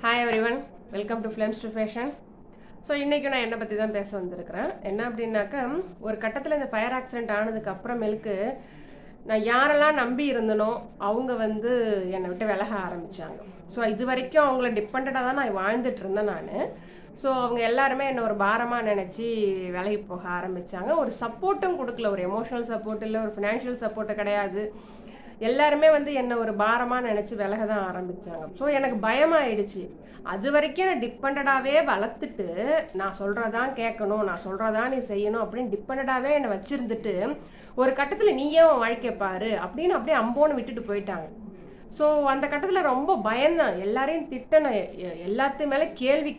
Hi everyone, welcome to Flames to Fashion. So இன்றைக்கி நான் என்னை பற்றி தான் பேச வந்திருக்கிறேன். என்ன அப்படின்னாக்கா, ஒரு கட்டத்தில் இந்த ஃபயர் ஆக்சிடெண்ட் ஆனதுக்கு அப்புறமேலுக்கு நான் யாரெல்லாம் நம்பி இருந்தனோ அவங்க என்னை விட்டு விலக ஆரம்பித்தாங்க. ஸோ இது வரைக்கும் அவங்கள டிபெண்ட்டாக தான் நான் வாழ்ந்துட்டு இருந்தேன் நான். ஸோ அவங்க எல்லாருமே என்னை ஒரு பாரமாக நினச்சி விலகி போக ஆரம்பித்தாங்க. ஒரு சப்போர்ட்டும் கொடுக்கல, ஒரு எமோஷனல் சப்போர்ட் இல்லை, ஒரு ஃபினான்ஷியல் சப்போர்ட்டு கிடையாது. எல்லாருமே என்னை ஒரு பாரமாக நினச்சி விலக தான் ஆரம்பித்தாங்க. ஸோ எனக்கு பயமாயிடுச்சு. அது வரைக்கும் நான் டிபெண்டடாகவே வளர்த்துட்டு நான் சொல்கிறதான் கேட்கணும், நான் சொல்கிறதான் நீ செய்யணும் அப்படின்னு டிபெண்டடாகவே என்னை வச்சுருந்துட்டு ஒரு கட்டத்தில் நீயே உன் வாழ்க்கை பாரு அப்படின்னு அப்படியே அம்போன்னு விட்டுட்டு போயிட்டாங்க. ஸோ அந்த கட்டத்தில் ரொம்ப பயந்தான், எல்லாரையும் திட்டணும், எல்லாத்து மேலே கேள்வி,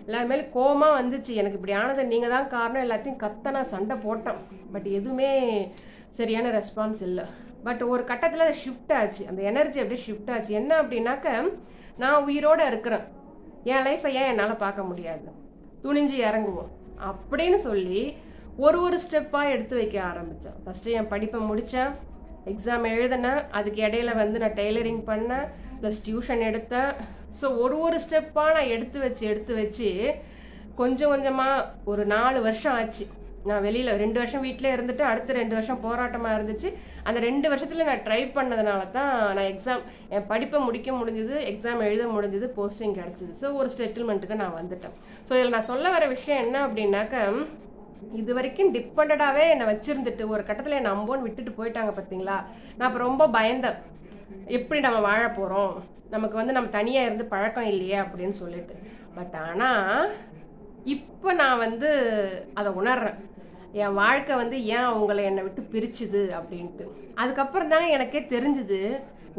எல்லாரும் மேலே கோபமாக வந்துச்சு. எனக்கு இப்படி ஆனது நீங்கள் தான் காரணம், எல்லாத்தையும் கத்தனை சண்டை போட்டேன். பட் எதுவுமே சரியான ரெஸ்பான்ஸ் இல்லை. பட் ஒரு கட்டத்தில் அது ஷிஃப்ட் ஆச்சு, அந்த எனர்ஜி அப்படியே ஷிஃப்ட் ஆச்சு. என்ன அப்படின்னாக்க, நான் உயிரோடு இருக்கிறேன், என் லைஃப்பை ஏன் என்னால் பார்க்க முடியாது, துணிஞ்சு இறங்குவோம் அப்படின்னு சொல்லி ஒரு ஸ்டெப்பாக எடுத்து வைக்க ஆரம்பித்தேன். ஃபஸ்ட்டு என் படிப்பை முடித்தேன், எக்ஸாம் எழுதினேன், அதுக்கு இடையில நான் டெய்லரிங் பண்ணேன், ப்ளஸ் டியூஷன் எடுத்தேன். ஸோ ஒரு ஸ்டெப்பாக நான் எடுத்து வச்சு கொஞ்சம் கொஞ்சமாக ஒரு 4 வருஷம் ஆச்சு. நான் வெளியில் 2 வருஷம் வீட்டிலே இருந்துட்டு அடுத்த 2 வருஷம் போராட்டமாக இருந்துச்சு. அந்த 2 வருஷத்தில் நான் ட்ரை பண்ணதுனால தான் நான் என் படிப்பை முடிக்க முடிஞ்சது, எக்ஸாம் எழுத முடிஞ்சது, போஸ்டிங் கிடச்சிது. ஸோ ஒரு செட்டில்மெண்ட்டுக்கு நான் வந்துட்டேன். ஸோ இதில் நான் சொல்ல வர விஷயம் என்ன அப்படின்னாக்க, இது வரைக்கும் டிபெண்டடாகவே என்னை வச்சுருந்துட்டு ஒரு கட்டத்தில் என்னை அம்போன்னு விட்டுட்டு போயிட்டாங்க பார்த்தீங்களா. நான் அப்போ ரொம்ப பயந்தேன், எப்படி நம்ம வாழ போகிறோம், நமக்கு நம்ம தனியாக இருந்து பழக்கம் இல்லையே அப்படின்னு சொல்லிட்டு. பட் ஆனால் இப்போ நான் அதை உணர்றேன், என் வாழ்க்கை ஏன் அவங்கள என்னை விட்டு பிரிச்சுது அப்படின்ட்டு. அதுக்கப்புறம் தாங்க எனக்கே தெரிஞ்சுது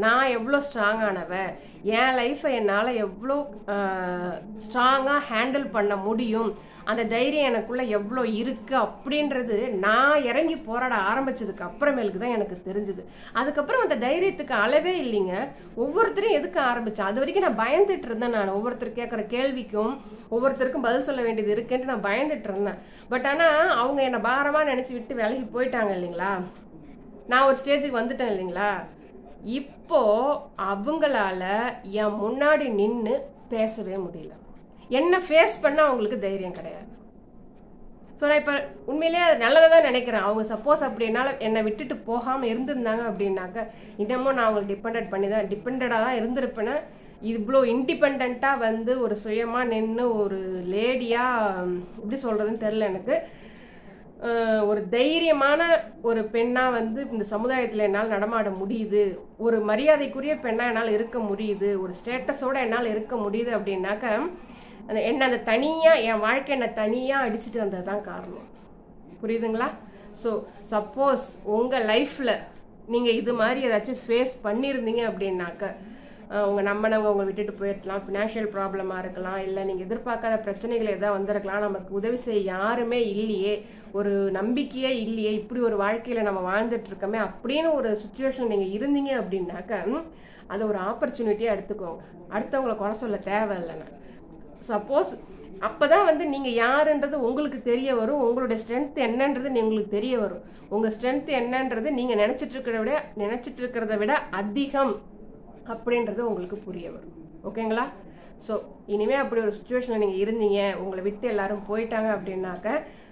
நான் எவ்வளோ ஸ்ட்ராங்கானவ, என் லைஃப்பை என்னால் எவ்வளோ ஸ்ட்ராங்காக ஹேண்டில் பண்ண முடியும், அந்த தைரியம் எனக்குள்ளே எவ்வளோ இருக்குது அப்படின்றது நான் இறங்கி போராட ஆரம்பித்ததுக்கு அப்புறமேலுக்கு தான் எனக்கு தெரிஞ்சுது. அதுக்கப்புறம் அந்த தைரியத்துக்கு அளவே இல்லைங்க. ஒவ்வொருத்தரும் எதுக்கு ஆரம்பித்தேன், அது வரைக்கும் நான் பயந்துட்டு இருந்தேன். நான் ஒவ்வொருத்தர் கேட்குற கேள்விக்கும் ஒவ்வொருத்தருக்கும் பதில் சொல்ல வேண்டியது இருக்குன்ட்டு நான் பயந்துட்டு இருந்தேன். பட் ஆனால் அவங்க என்னை பாரமாக நினச்சி விட்டு விலகி போயிட்டாங்க இல்லைங்களா. நான் ஒரு ஸ்டேஜுக்கு வந்துட்டேன் இல்லைங்களா. இப்போ அவங்களால என் முன்னாடி நின்று பேசவே முடியல, என்ன ஃபேஸ் பண்ண அவங்களுக்கு தைரியம் கிடையாது. ஸோ நான் இப்போ உண்மையிலேயே அது நல்லதாக தான் நினைக்கிறேன். அவங்க சப்போஸ் அப்படி என்னால் என்னை விட்டுட்டு போகாமல் இருந்திருந்தாங்க அப்படின்னாக்க இன்னமும் நான் அவங்களுக்கு டிபெண்டடாக தான் இருந்திருப்பேன்னு. இவ்வளோ இண்டிபெண்ட்டாக ஒரு சுயமாக நின்று ஒரு லேடியாக எப்படி சொல்கிறதுன்னு தெரில எனக்கு. ஒரு தைரியமான ஒரு பெண்ணாக இந்த சமுதாயத்தில் என்னால் நடமாட முடியுது, ஒரு மரியாதைக்குரிய பெண்ணாக என்னால் இருக்க முடியுது, ஒரு ஸ்டேட்டஸோடு என்னால் இருக்க முடியுது அப்படின்னாக்க அந்த தனியாக என் வாழ்க்கை என்னை தனியாக அடிச்சுட்டு வந்தது தான் காரணம். புரியுதுங்களா. ஸோ சப்போஸ் உங்கள் லைஃப்பில் நீங்கள் இது மாதிரி ஏதாச்சும் ஃபேஸ் பண்ணியிருந்தீங்க அப்படின்னாக்க, உங்கள் நம்பினவங்க உங்களை விட்டுட்டு போயிருக்கலாம், ஃபினான்ஷியல் ப்ராப்ளமாக இருக்கலாம், இல்லை நீங்கள் எதிர்பார்க்காத பிரச்சனைகள் எதாவது வந்திருக்கலாம், நமக்கு உதவி செய்ய யாருமே இல்லையே, ஒரு நம்பிக்கையே இல்லையே, இப்படி ஒரு வாழ்க்கையில் நம்ம வாழ்ந்துட்டுருக்கோமே அப்படின்னு ஒரு சுச்சுவேஷன் நீங்கள் இருந்தீங்க அப்படின்னாக்க, அதை ஒரு ஆப்பர்ச்சுனிட்டியாக எடுத்துக்கோங்க. அடுத்தவங்களை குறை சொல்ல தேவையில்லைண்ணா. சப்போஸ் அப்போ தான் நீங்கள் யாருன்றது உங்களுக்கு தெரிய வரும், உங்களுடைய ஸ்ட்ரென்த் என்னன்றது உங்களுக்கு தெரிய வரும். உங்கள் ஸ்ட்ரென்த் என்னன்றது நீங்கள் நினச்சிட்டு இருக்கிறத விட அதிகம் அப்படின்றது உங்களுக்கு புரிய வரும். ஓகேங்களா. ஸோ இனிமேல் அப்படி ஒரு சுச்சுவேஷனில் நீங்கள் இருந்தீங்க, உங்களை விட்டு எல்லாரும் போயிட்டாங்க அப்படின்னாக்க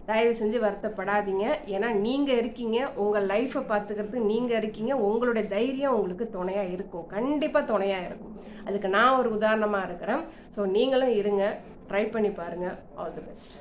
தயவு செஞ்சு வருத்தப்படாதீங்க. ஏன்னா நீங்கள் இருக்கீங்க, உங்கள் லைஃப்பை பார்த்துக்கிறதுக்கு நீங்கள் இருக்கீங்க, உங்களுடைய தைரியம் உங்களுக்கு துணையாக இருக்கும், கண்டிப்பாக துணையாக இருக்கும். அதுக்கு நான் ஒரு உதாரணமாக இருக்கிறேன். ஸோ நீங்களும் இருங்க, ட்ரை பண்ணி பாருங்கள். All the best.